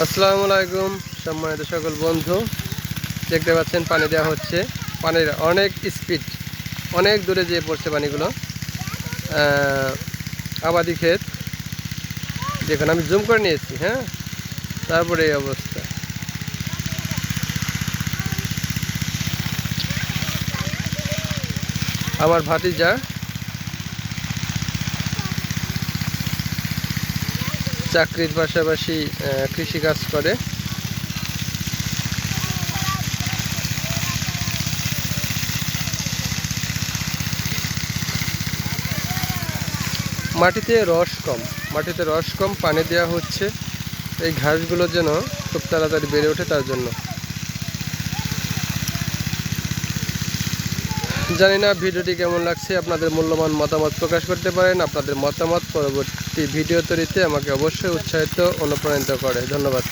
আসসালামু আলাইকুম সম্মানিত সকল বন্ধু, দেখতে পাচ্ছেন পানি দেওয়া হচ্ছে। পানির অনেক স্পিড, অনেক দূরে যেয়ে পড়ছে পানিগুলো। আবাদি ক্ষেত, যেখানে আমি জুম করে নিয়েছি। হ্যাঁ, তারপরে এই অবস্থা। আমার ভাতিজা চাকরির পাশাপাশি কৃষিকাজ করে। মাটিতে রস কম, পানি দেওয়া হচ্ছে এই ঘাসগুলো যেন খুব তাড়াতাড়ি বেড়ে ওঠে, তার জন্য। জানি না ভিডিওটি কেমন লাগছে, আপনাদের মূল্যবান মতামত প্রকাশ করতে পারেন। আপনাদের মতামত পরবর্তী ভিডিও তৈরিতে আমাকে অবশ্যই উৎসাহিত অনুপ্রাণিত করে। ধন্যবাদ।